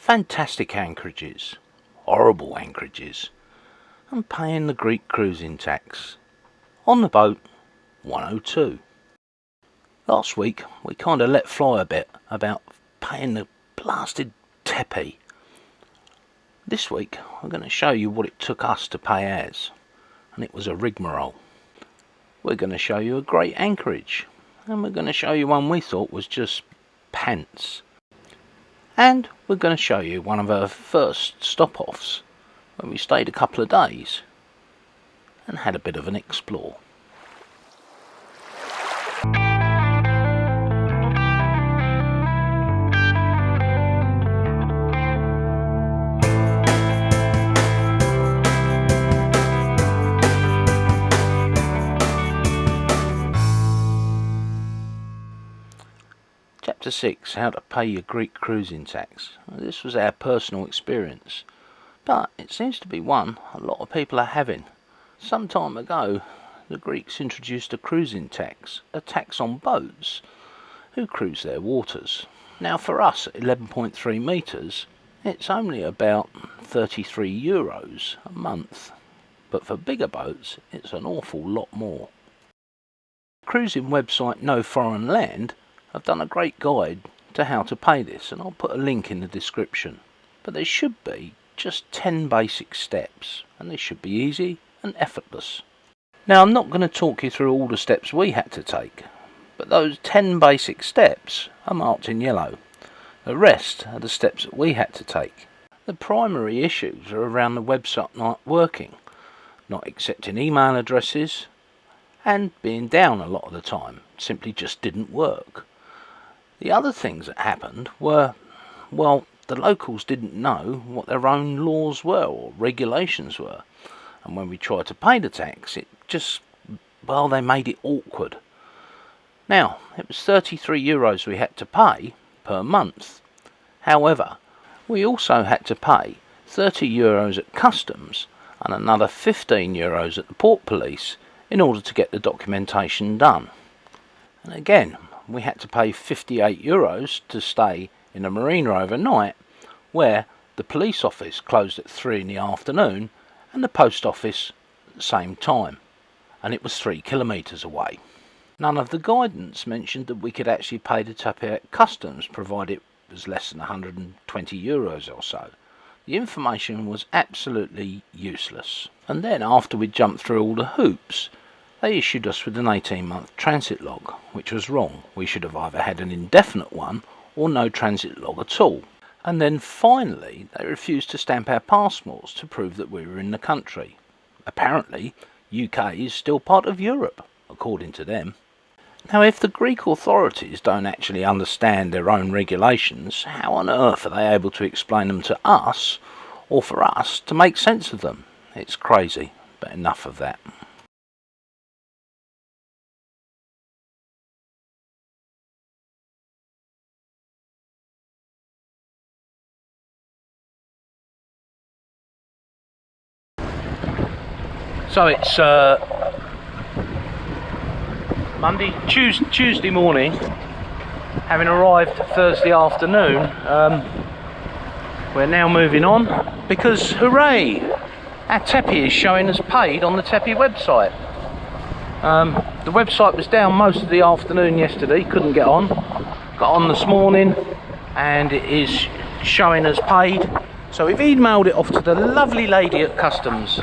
fantastic anchorages, horrible anchorages, and paying the Greek cruising tax. On the boat 102. Last week we kind of let fly a bit about paying the blasted Tepai. This week I'm going to show you what it took us to pay ours, and it was a rigmarole. We're going to show you a great anchorage, and we're going to show you one we thought was just pants. And we're going to show you one of our first stop-offs, where we stayed a couple of days and had a bit of an explore. Chapter 6, How to Pay Your Greek Cruising Tax. This was our personal experience, but it seems to be one a lot of people are having. Some time ago, the Greeks introduced a cruising tax, a tax on boats who cruise their waters. Now for us at 11.3 metres, it's only about €33 a month, but for bigger boats it's an awful lot more. The cruising website No Foreign Land I've done a great guide to how to pay this, and I'll put a link in the description. But there should be just 10 basic steps, and they should be easy and effortless. Now I'm not going to talk you through all the steps we had to take, but those 10 basic steps are marked in yellow. The rest are the steps that we had to take. The primary issues are around the website not working, not accepting email addresses, and being down a lot of the time. Simply just didn't work. The other things that happened were, well, the locals didn't know what their own laws were or regulations were. And when we tried to pay the tax, it just, well, they made it awkward. Now, it was €33 we had to pay per month. However, we also had to pay €30 at customs and another €15 at the port police in order to get the documentation done. And again, we had to pay €58 to stay in a marina overnight, where the police office closed at 3 in the afternoon and the post office at the same time, and it was 3 kilometres away. None of the guidance mentioned that we could actually pay the Tepai at customs, provided it was less than €120 or so. The information was absolutely useless. And then after we'd jumped through all the hoops, they issued us with an 18-month transit log, which was wrong. We should have either had an indefinite one or no transit log at all. And then finally, they refused to stamp our passports to prove that we were in the country. Apparently, UK is still part of Europe, according to them. Now, if the Greek authorities don't actually understand their own regulations, how on earth are they able to explain them to us, or for us to make sense of them? It's crazy, but enough of that. So it's Tuesday morning, having arrived Thursday afternoon. We're now moving on because, hooray, our Tepai is showing us paid on the Tepai website. The website was down most of the afternoon yesterday, couldn't get on. Got on this morning and it is showing us paid. So we've emailed it off to the lovely lady at customs.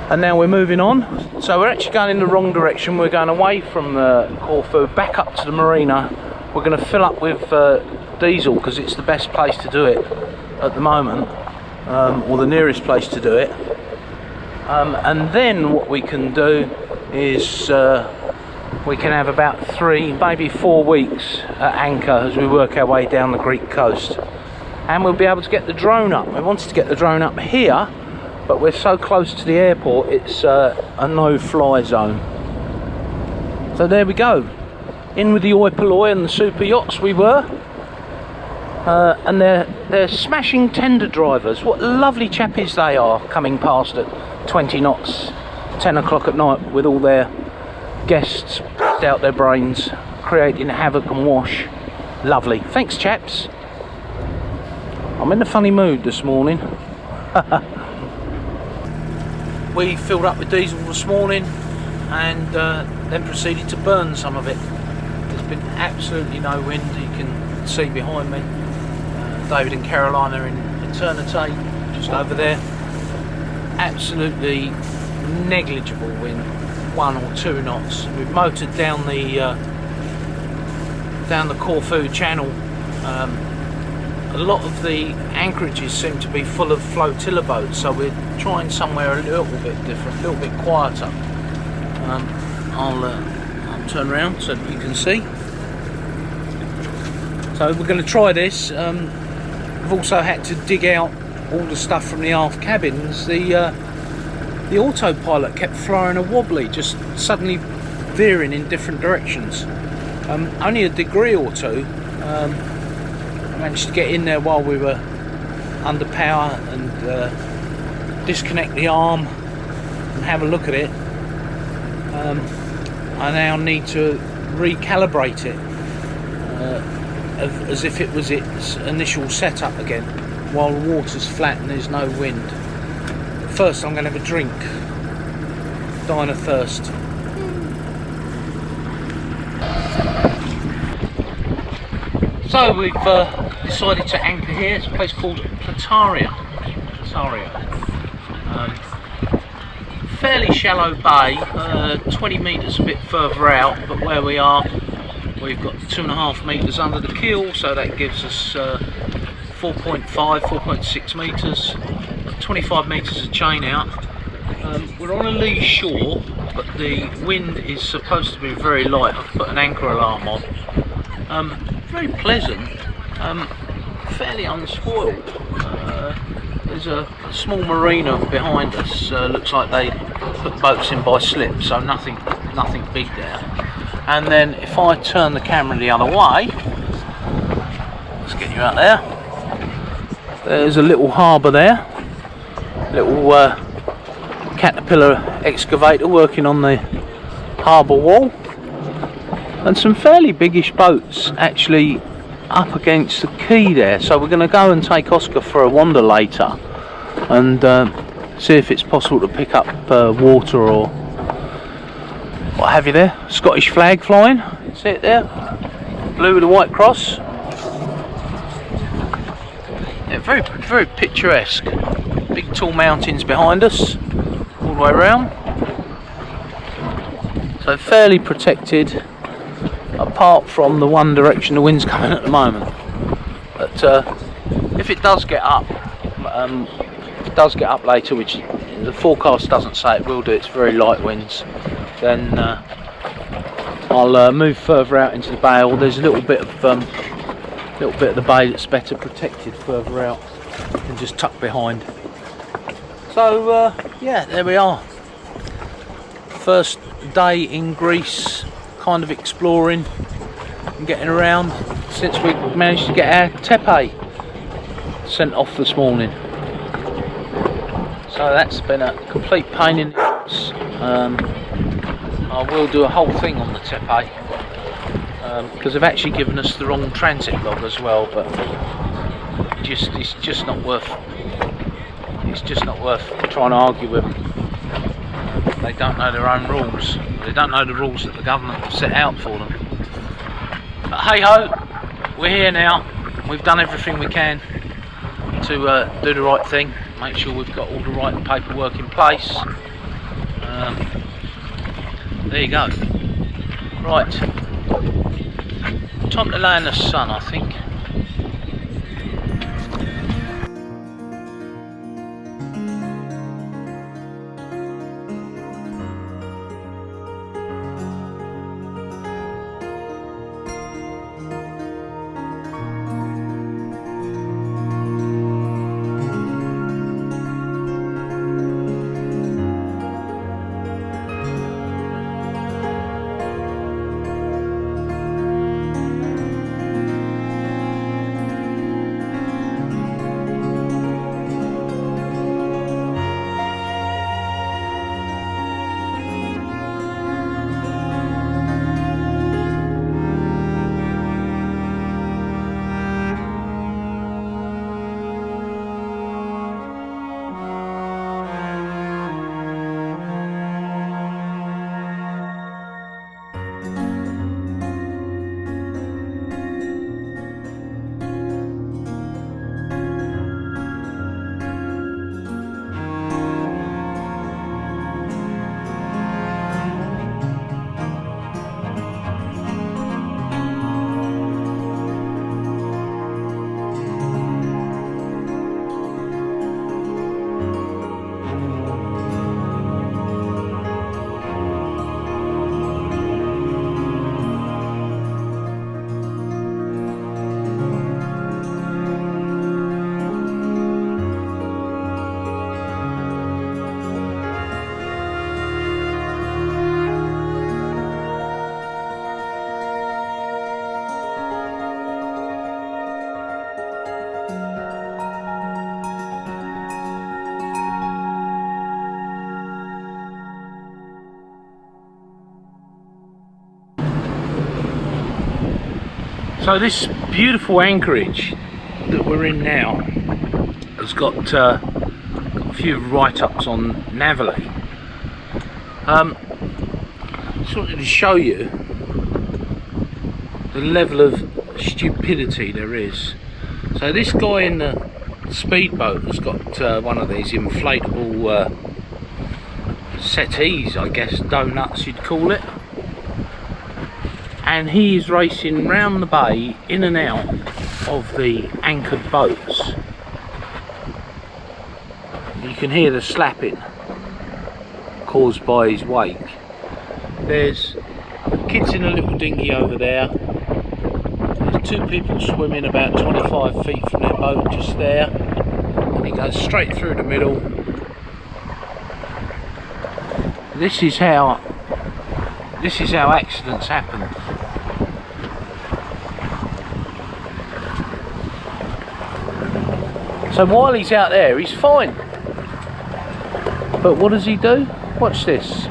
And now we're moving on. So we're actually going in the wrong direction. We're going away from Corfu, back up to the marina. We're going to fill up with diesel because it's the best place to do it at the moment, or the nearest place to do it. And then what we can do is we can have about 3, maybe 4 weeks at anchor as we work our way down the Greek coast. And we'll be able to get the drone up. We wanted to get the drone up here, but we're so close to the airport, it's a no-fly zone. So there we go. In with the oi polloi and the super yachts we were. And they're smashing tender drivers. What lovely chappies they are, coming past at 20 knots, 10 o'clock at night, with all their guests out their brains, creating havoc and wash. Lovely. Thanks, chaps. I'm in a funny mood this morning. We filled up with diesel this morning and then proceeded to burn some of it. There's been absolutely no wind, you can see behind me. David and Caroline are in Eternity, just over there. Absolutely negligible wind, 1 or 2 knots. We've motored down the Corfu Channel. A lot of the anchorages seem to be full of flotilla boats, so we're trying somewhere a little bit different, a little bit quieter. I'll turn around so that you can see. So we're going to try this. We've also had to dig out all the stuff from the aft cabins. The autopilot kept flying a wobbly, just suddenly veering in different directions. Only a degree or two. I managed to get in there while we were under power and disconnect the arm and have a look at it. I now need to recalibrate it as if it was its initial setup again while the water's flat and there's no wind. But first I'm going to have a drink, dying of thirst. So we've decided to anchor here. It's a place called Plataria. Fairly shallow bay, 20 metres a bit further out, but where we are we've got 2.5 metres under the keel, so that gives us 4.6 metres, 25 metres of chain out. We're on a lee shore, but the wind is supposed to be very light. I've put an anchor alarm on. Very pleasant, fairly unspoiled. There's a small marina behind us. Looks like they put boats in by slip, so nothing big there. And then if I turn the camera the other way, let's get you out there. There's a little harbour there, little caterpillar excavator working on the harbour wall. And some fairly biggish boats actually up against the quay there, so we're going to go and take Oscar for a wander later and see if it's possible to pick up water or what have you there. Scottish flag flying, see it there, blue with a white cross. Yeah, very, very picturesque. Big tall mountains behind us all the way around, so fairly protected apart from the one direction the wind's coming at the moment. But if it does get up, later, which the forecast doesn't say it will do, it's very light winds, then I'll move further out into the bay, or there's a little bit of the bay that's better protected further out and just tucked behind. So yeah, there we are. First day in Greece, kind of exploring and getting around since we managed to get our Tepai sent off this morning. So that's been a complete pain in the ass. I will do a whole thing on the Tepai because they've actually given us the wrong transit log as well, but it's just not worth trying to argue with them. They don't know their own rules. They don't know the rules that the government have set out for them. But hey ho, we're here now. We've done everything we can to do the right thing, make sure we've got all the right paperwork in place. There you go. Right, time to lay in the sun, I think. So this beautiful anchorage that we're in now has got a few write-ups on Navily. Just wanted to show you the level of stupidity there is. So this guy in the speedboat has got one of these inflatable settees, I guess, donuts you'd call it, and he is racing round the bay in and out of the anchored boats. You can hear the slapping caused by his wake. There's kids in a little dinghy over there. There's two people swimming about 25 feet from their boat just there, and he goes straight through the middle. This is how accidents happen. So while he's out there, he's fine. But what does he do? Watch this. Do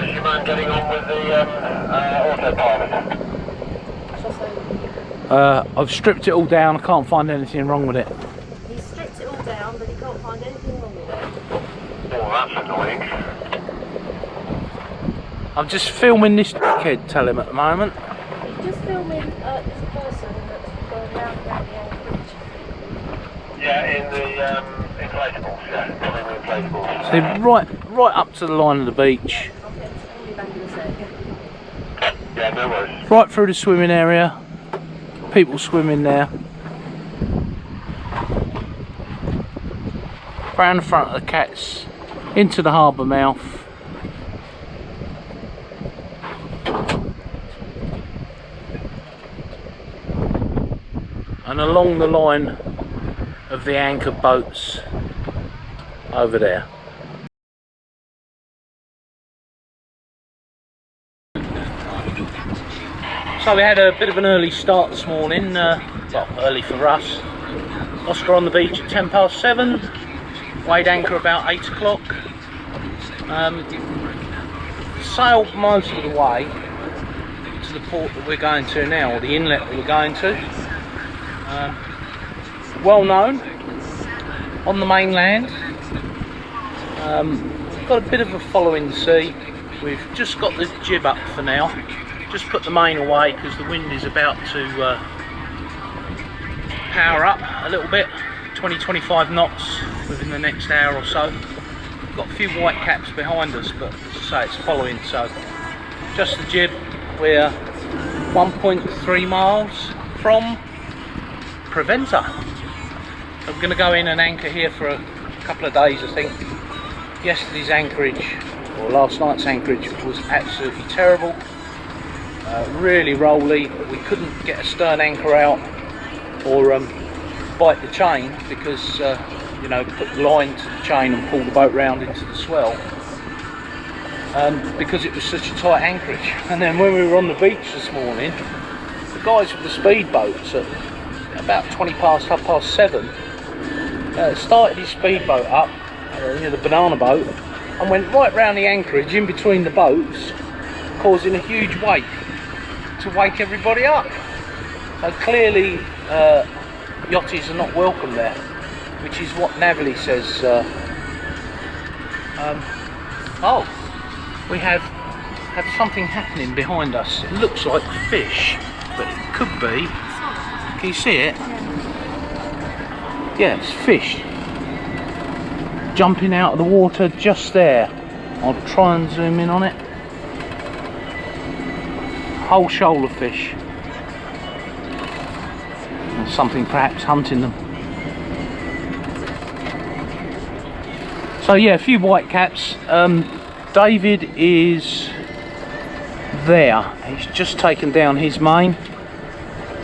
you mind getting on with the autopilot? I've stripped it all down. I can't find anything wrong with it. He's stripped it all down, but he can't find anything wrong with it. Oh, that's annoying. I'm just filming this kid, tell him at the moment. He's just filming this person that's going round the anchorage. Yeah, in the inflatables, yeah. Coming with inflatables. So right up to the line of the beach. I'll be back in a sec. Yeah, no worries. Right through the swimming area. People swimming there. Round the front of the cats, into the harbour mouth. And along the line of the anchored boats over there. So we had a bit of an early start this morning, well, early for us. Oscar on the beach at 7:10, weighed anchor about 8 o'clock. Sailed most of the way to the port that we're going to now, or the inlet that we're going to. Well known on the mainland. Got a bit of a following to see. We've just got the jib up for now. Just put the main away because the wind is about to power up a little bit, 20-25 knots within the next hour or so. Got a few white caps behind us, but as I say, it's following, so just the jib. We're 1.3 miles from Preventer. So we're going to go in and anchor here for a couple of days, I think. Yesterday's anchorage, or last night's anchorage, was absolutely terrible. Really rolly. We couldn't get a stern anchor out or bite the chain because you know, put the line to the chain and pull the boat round into the swell because it was such a tight anchorage. And then when we were on the beach this morning, the guys with the speedboats at about 7:20 started his speedboat up, the banana boat, and went right round the anchorage in between the boats, causing a huge wake to wake everybody up. So clearly yachties are not welcome there, which is what Navily says. Oh, we have something happening behind us. It looks like fish, but it could be. Can you see it? Yeah, it's fish jumping out of the water just there. I'll try and zoom in on it. Whole shoal of fish. And something perhaps hunting them. So yeah, a few white caps. David is there. He's just taken down his main.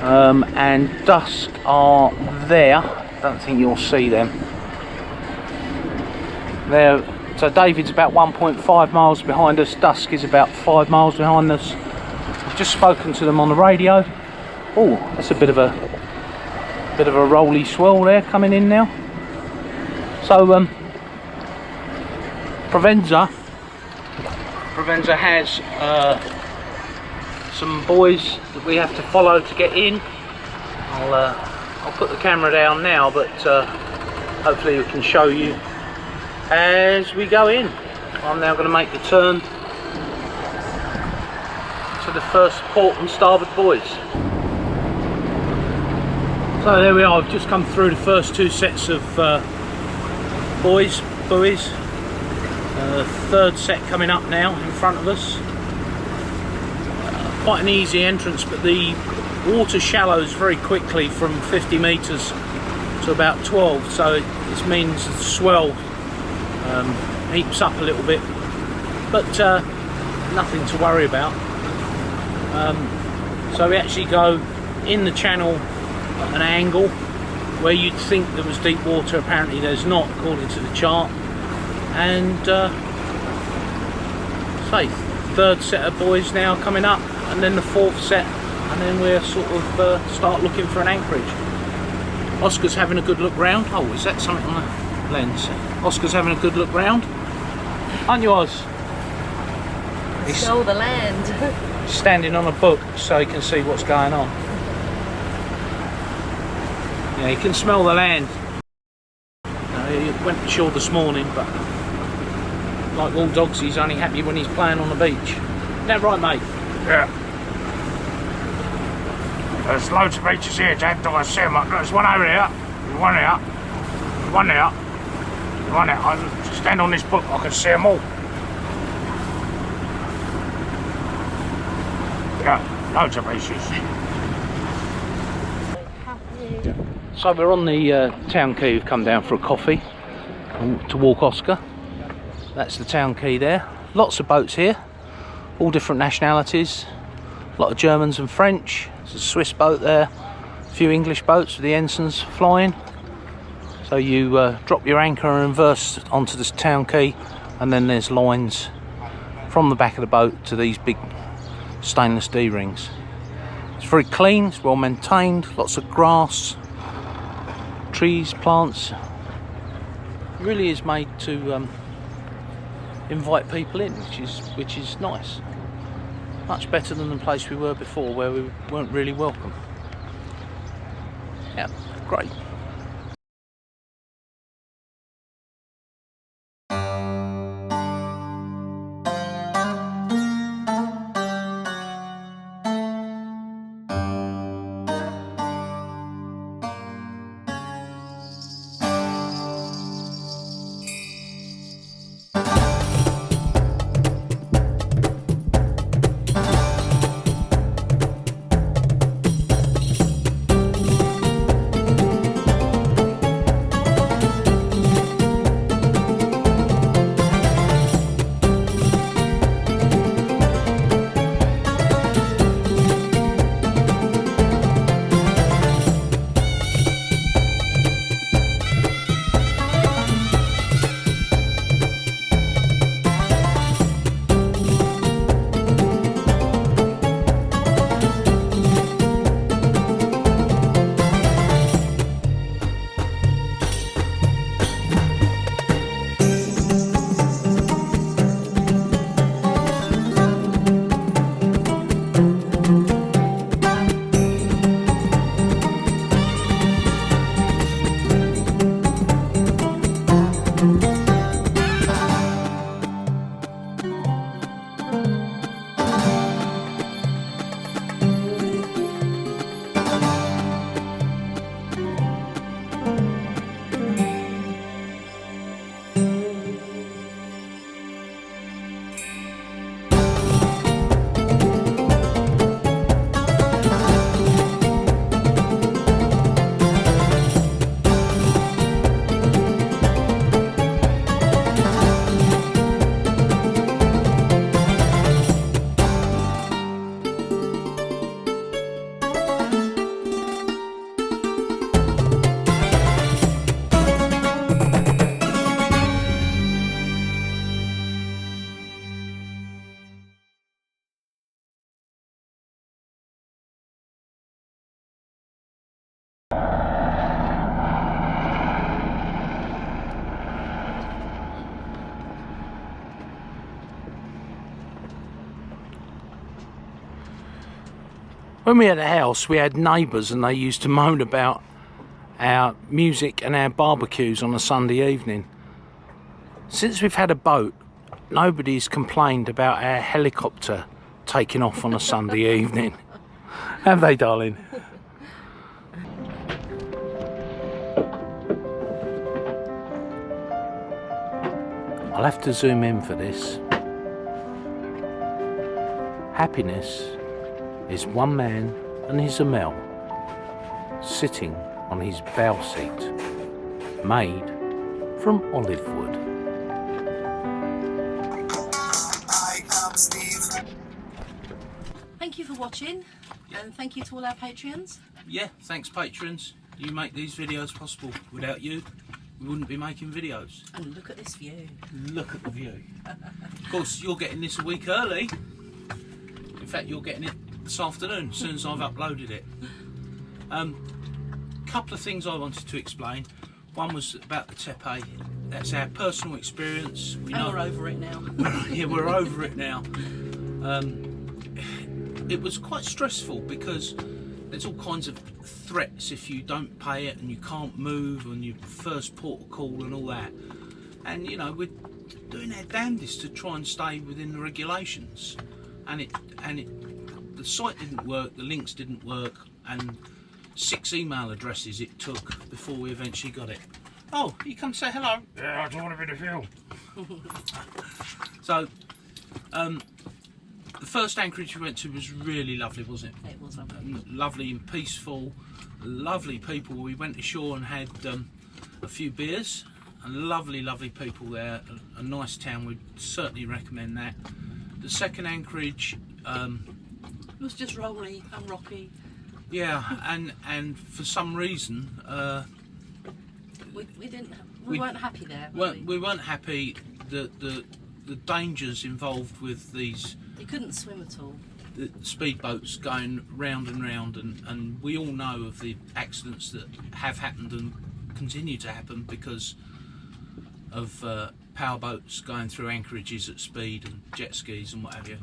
And Dusk are there. Don't think you'll see them. There. So David's about 1.5 miles behind us. Dusk is about 5 miles behind us. I've just spoken to them on the radio. Oh, that's a bit of a rolly swell there coming in now. So Provenza has some buoys that we have to follow to get in. I'll put the camera down now, but hopefully we can show you as we go in. I'm now going to make the turn to the first port and starboard buoys. So there we are, I've just come through the first two sets of buoys. Third set coming up now in front of us. Quite an easy entrance, but the water shallows very quickly from 50 metres to about 12, so this means the swell heaps up a little bit, but nothing to worry about. So we actually go in the channel at an angle where you'd think there was deep water. Apparently there's not, according to the chart. And say third set of buoys now coming up, and then the fourth set, and then we're sort of start looking for an anchorage. Oscar's having a good look round. Oh, is that something on the lens? Oscar's having a good look round, aren't you, Oz? He's Smell the land. standing on a book so he can see what's going on. Yeah, he can smell the land. He went ashore this morning, but like all dogs, he's only happy when he's playing on the beach. Is that right, mate? Yeah. There's loads of beaches here, Dad. I see them. There's one over here. There's one here. There's one there. There's one there. I stand on this book, I can see them all. Yeah, loads of beaches. So we're on the town quay. We've come down for a coffee to walk Oscar. That's the town quay there. Lots of boats here, all different nationalities. A lot of Germans and French. There's a Swiss boat there, a few English boats with the ensigns flying. So you drop your anchor and reverse onto this town quay, and then there's lines from the back of the boat to these big stainless D-rings. It's very clean, it's well maintained, lots of grass, trees, plants. It really is made to invite people in, which is nice. Much better than the place we were before, where we weren't really welcome. Yeah, great. When we had a house, we had neighbours and they used to moan about our music and our barbecues on a Sunday evening. Since we've had a boat, nobody's complained about our helicopter taking off on a Sunday evening. Have they, darling? I'll have to zoom in for this. Happiness is one man and his Amel sitting on his bow seat, made from olive wood. Thank you for watching, and thank you to all our Patreons. Yeah, thanks patrons. You make these videos possible. Without you, we wouldn't be making videos. And look at this view. Look at the view. Of course, you're getting this a week early. In fact, you're getting it this afternoon, as soon as I've uploaded it. Couple of things I wanted to explain. One was about the Tepai. That's our personal experience. We're over it now. Yeah, we're over it now. It was quite stressful because there's all kinds of threats if you don't pay it and you can't move on your first port of call and all that. And you know, we're doing our damnedest to try and stay within the regulations. And the site didn't work, the links didn't work, and 6 email addresses it took before we eventually got it. Oh, you come say hello. Yeah, I don't want to be the fuel. So, the first anchorage we went to was really lovely, wasn't it? It was lovely. Lovely and peaceful, lovely people. We went ashore and had a few beers, and lovely, lovely people there. A nice town, we'd certainly recommend that. The second anchorage... it was just rolly and rocky. Yeah, and for some reason... we weren't happy there, we weren't happy. The dangers involved with these... You couldn't swim at all. The speedboats going round and round, and we all know of the accidents that have happened and continue to happen because of powerboats going through anchorages at speed and jet skis and what have you.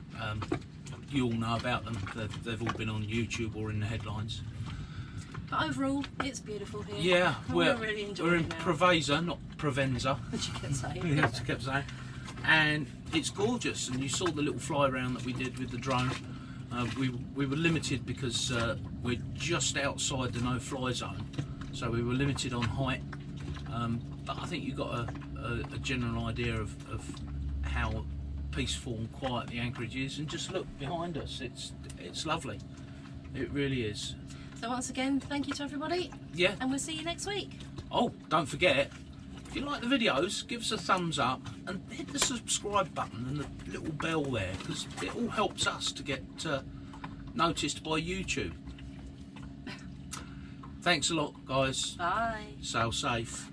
You all know about them. They've all been on YouTube or in the headlines. But overall, it's beautiful here. Yeah, we're really enjoying we're in it now. Provenza, not Provenza. As you kept saying. Yeah, she kept saying. And it's gorgeous, and you saw the little fly around that we did with the drone. We were limited because we're just outside the no-fly zone, so we were limited on height. But I think you got a general idea of how peaceful and quiet the anchorage is, and just look behind us. It's lovely. It really is. So once again, thank you to everybody. Yeah. And we'll see you next week. Oh, don't forget, if you like the videos, give us a thumbs up and hit the subscribe button and the little bell there, because it all helps us to get noticed by YouTube. Thanks a lot, guys. Bye. Sail safe.